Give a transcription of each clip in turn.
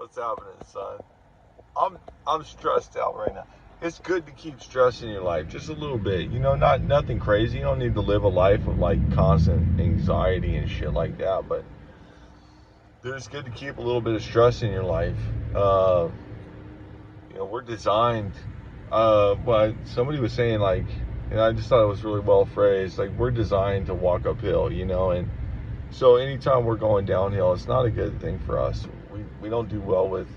What's happening, son? I'm stressed out right now. It's good to keep stress in your life, just a little bit. Not nothing crazy. You don't need to live a life of like constant anxiety and shit like that. But it's good to keep a little bit of stress in your life. Uh, we're designed. But somebody was saying like, and I just thought it was really well phrased. Like we're designed to walk uphill, and so anytime we're going downhill, it's not a good thing for us. We don't do well with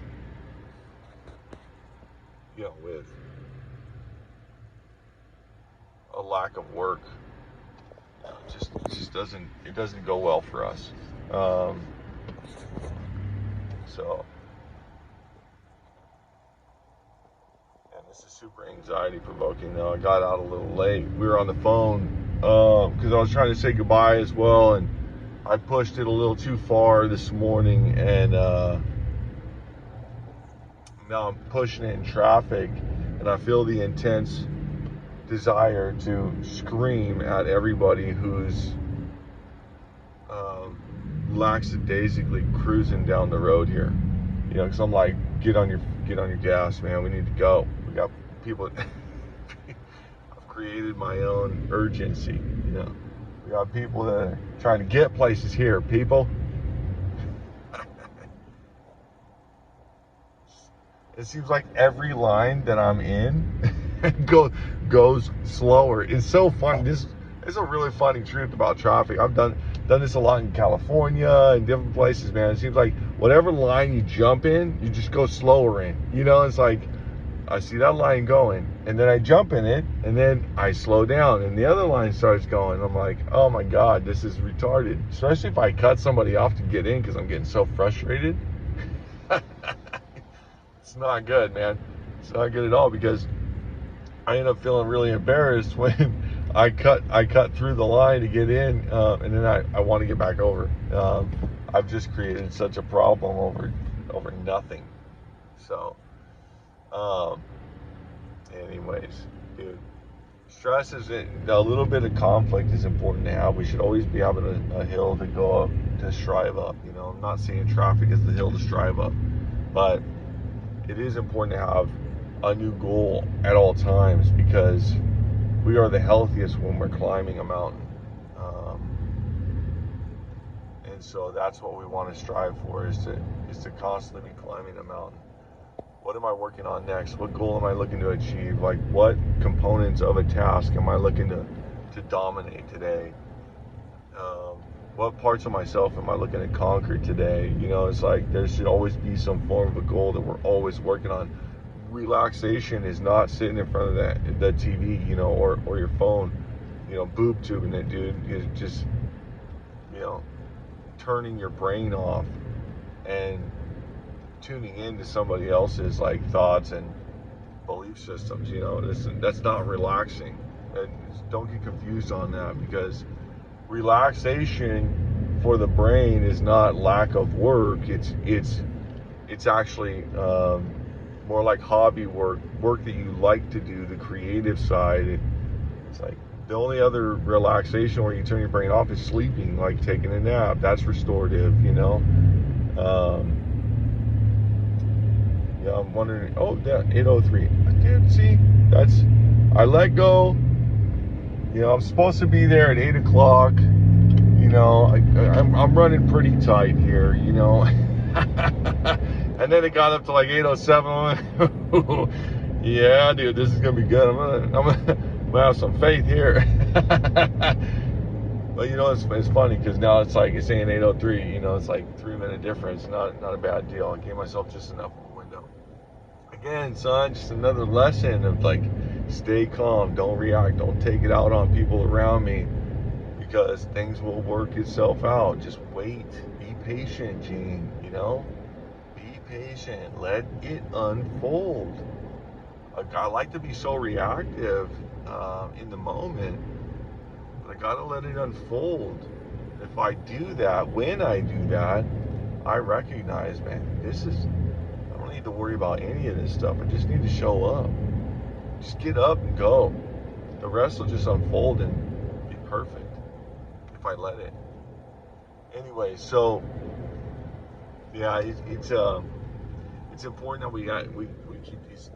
with a lack of work. It doesn't go well for us. Um, so, and this is super anxiety provoking. Though I got out a little late. We were on the phone because I was trying to say goodbye as well, and I pushed it a little too far this morning, and now I'm pushing it in traffic, and I feel the intense desire to scream at everybody who's lackadaisically cruising down the road here. Because I'm like, get on your gas, man. We need to go. We got people. I've created my own urgency. We got people that are trying to get places here. People. It seems like every line that I'm in goes slower. It's so fun. This is a really funny truth about traffic. I've done this a lot in California and different places, man. It seems like whatever line you jump in, you just go slower in. It's like I see that line going, and then I jump in it, and then I slow down, and the other line starts going. I'm like, oh my God, this is retarded. Especially if I cut somebody off to get in because I'm getting so frustrated. It's not good, man. It's not good at all because I end up feeling really embarrassed when I cut through the line to get in, and then I want to get back over. I've just created such a problem over nothing. So, anyways, dude, stress is a little bit of conflict is important to have. We should always be having a hill to go up to strive up. I'm not saying traffic is the hill to strive up, but it is important to have a new goal at all times because we are the healthiest when we're climbing a mountain. And so that's what we want to strive for is to constantly be climbing a mountain. What am I working on next? What goal am I looking to achieve? Like what components of a task am I looking to dominate today? What parts of myself am I looking to conquer today? It's like there should always be some form of a goal that we're always working on. Relaxation is not sitting in front of the TV, or your phone, boob tubing it, dude. It's just, turning your brain off and tuning into somebody else's like thoughts and belief systems. That's not relaxing. And don't get confused on that because relaxation for the brain is not lack of work. It's actually more like hobby work that you like to do, the creative side. It's like the only other relaxation where you turn your brain off is sleeping, like taking a nap. That's restorative. Yeah, I'm wondering. Oh, yeah, 8:03. Dude, see, I let go. I'm supposed to be there at 8 o'clock. I'm running pretty tight here, And then it got up to like 8:07. Yeah, dude, this is gonna be good. I'm gonna have some faith here. But it's funny because now it's saying 8:03. It's like 3-minute difference. Not a bad deal. I gave myself just enough of a window. Again, son, just another lesson of like, stay calm, don't react, don't take it out on people around me because things will work itself out. Just wait, be patient, Gene. Be patient, let it unfold. I like to be so reactive in the moment, but I gotta let it unfold. If I do that, when I do that, I recognize, man, I don't need to worry about any of this stuff. I just need to show up. Just get up and go. The rest will just unfold and be perfect if I let it. Anyway, so yeah, it's important that we keep these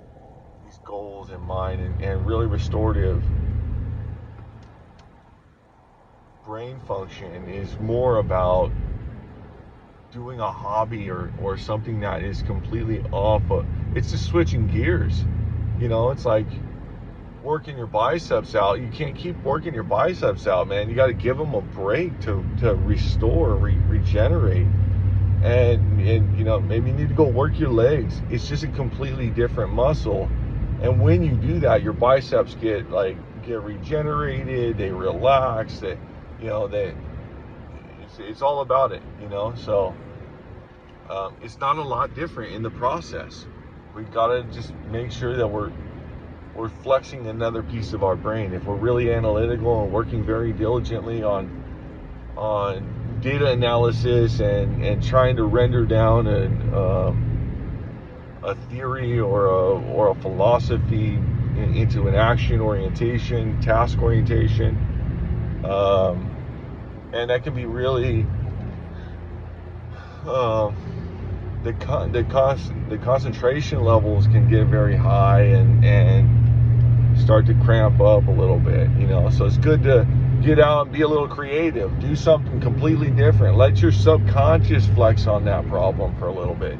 goals in mind, and really restorative brain function is more about doing a hobby or something that is completely off of, it's just switching gears. It's like working your biceps out. You can't keep working your biceps out, man. You got to give them a break to restore, regenerate. And maybe you need to go work your legs. It's just a completely different muscle. And when you do that, your biceps get regenerated, they relax, it's all about it, so it's not a lot different in the process. We've got to just make sure that we're flexing another piece of our brain. If we're really analytical and working very diligently on data analysis and trying to render down a theory or a philosophy into an action orientation, task orientation, and that can be really the concentration levels can get very high and start to cramp up a little bit, so it's good to get out and be a little creative, do something completely different, let your subconscious flex on that problem for a little bit.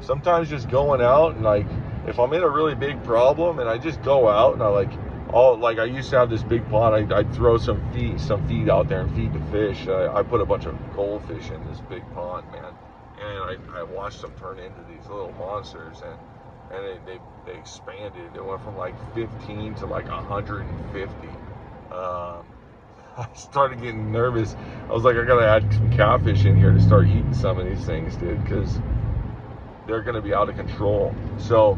Sometimes just going out and, like, if I'm in a really big problem and I just go out and I used to have this big pond, I'd throw some feed out there and feed the fish. I put a bunch of goldfish in this big pond, man, and I watched them turn into these little monsters, and they expanded. It went from like 15 to like 150. I started getting nervous. I was like, I gotta add some catfish in here to start eating some of these things, dude, because they're gonna be out of control. So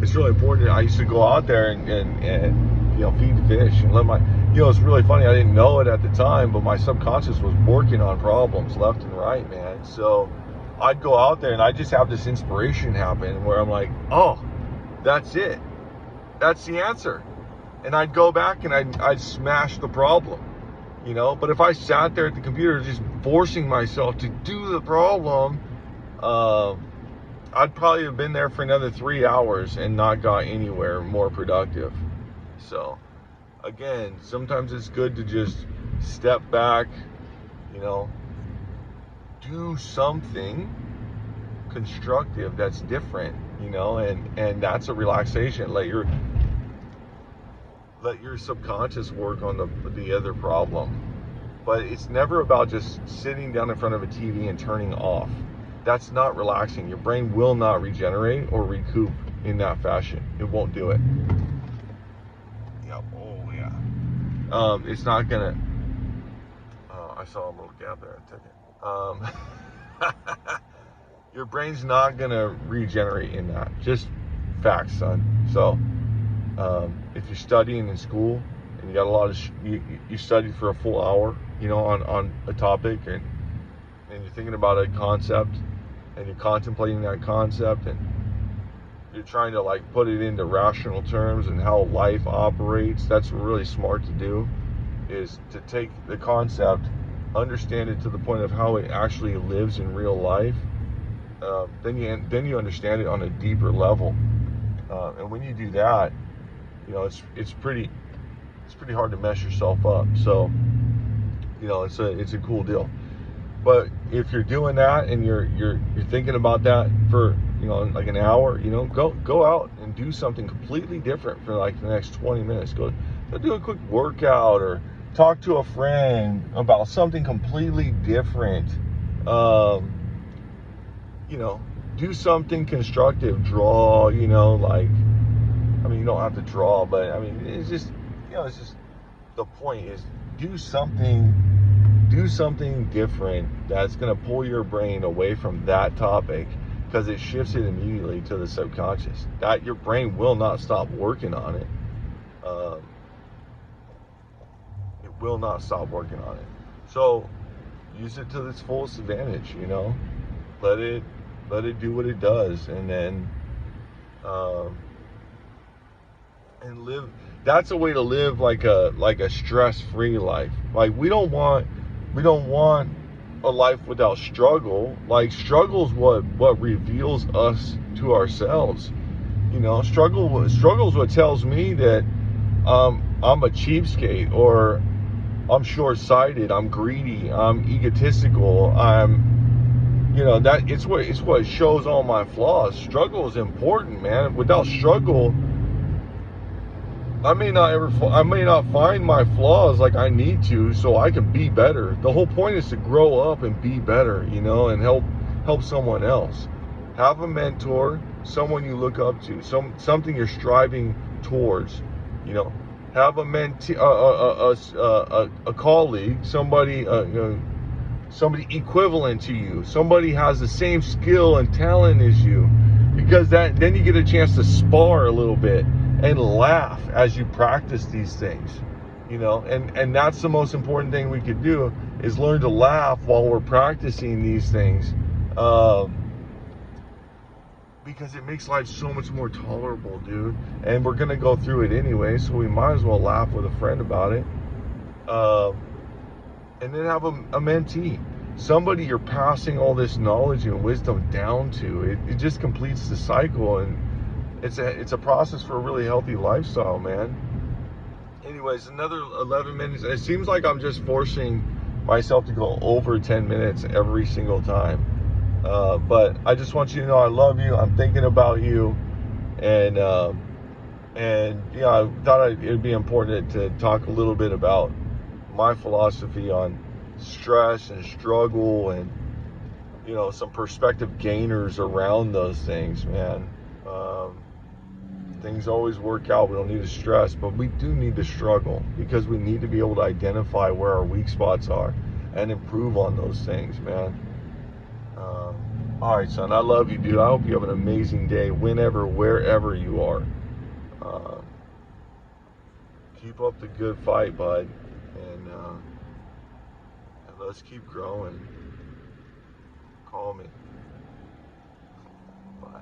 it's really important. I used to go out there and feed the fish and let my, it's really funny, I didn't know it at the time, but my subconscious was working on problems left and right, man. So I'd go out there and I just have this inspiration happen where I'm like, oh, that's it, that's the answer, and I'd go back and I'd smash the problem, but if I sat there at the computer just forcing myself to do the problem, I'd probably have been there for another 3 hours and not got anywhere more productive. So again, sometimes it's good to just step back, do something constructive that's different, and that's a relaxation. Let your subconscious work on the other problem. But it's never about just sitting down in front of a TV and turning off. That's not relaxing. Your brain will not regenerate or recoup in that fashion. It won't do it. Yeah. Oh yeah. It's not gonna. I saw a little gap there. I took it. Your brain's not gonna regenerate in that. Just facts, son. So, if you're studying in school and you got a lot of you studied for a full hour, on a topic, and you're thinking about a concept, and you're contemplating that concept, and you're trying to put it into rational terms and how life operates. That's really smart to do, is to take the concept, understand it to the point of how it actually lives in real life. Then you understand it on a deeper level, and when you do that, it's pretty hard to mess yourself up. So it's a cool deal. But if you're doing that and you're thinking about that for like an hour, go out and do something completely different for like the next 20 minutes. Go do a quick workout or talk to a friend about something completely different. Do something constructive. Draw. You don't have to draw, but it's just the point is do something different that's going to pull your brain away from that topic, because it shifts it immediately to the subconscious. That your brain will not stop working on it. It will not stop working on it. So use it to its fullest advantage. Let it do what it does, and then and live. That's a way to live like a stress-free life. Like we don't want a life without struggle. Like, struggle's what reveals us to ourselves. You know, struggle's what tells me that I'm a cheapskate, or I'm short-sighted, I'm greedy, I'm egotistical, that it's what shows all my flaws. Struggle is important, man. Without struggle, I may not find my flaws like I need to, so I can be better. The whole point is to grow up and be better, and help someone else. Have a mentor, someone you look up to, something you're striving towards. Have a mentee, a colleague, somebody equivalent to you, somebody has the same skill and talent as you, because then you get a chance to spar a little bit and laugh as you practice these things. And that's the most important thing we could do, is learn to laugh while we're practicing these things, because it makes life so much more tolerable, dude. And we're gonna go through it anyway, so we might as well laugh with a friend about it. And then have a mentee, somebody you're passing all this knowledge and wisdom down to. It just completes the cycle, and it's a process for a really healthy lifestyle, man. Anyways, another 11 minutes. It seems like I'm just forcing myself to go over 10 minutes every single time. But I just want you to know I love you. I'm thinking about you. And I thought it'd be important to talk a little bit about my philosophy on stress and struggle, and some perspective gainers around those things, man. Things always work out. We don't need to stress, but we do need to struggle, because we need to be able to identify where our weak spots are and improve on those things, man. All right, son, I love you, dude. I hope you have an amazing day whenever, wherever you are. Keep up the good fight, bud, and let's keep growing. Call me. Bye.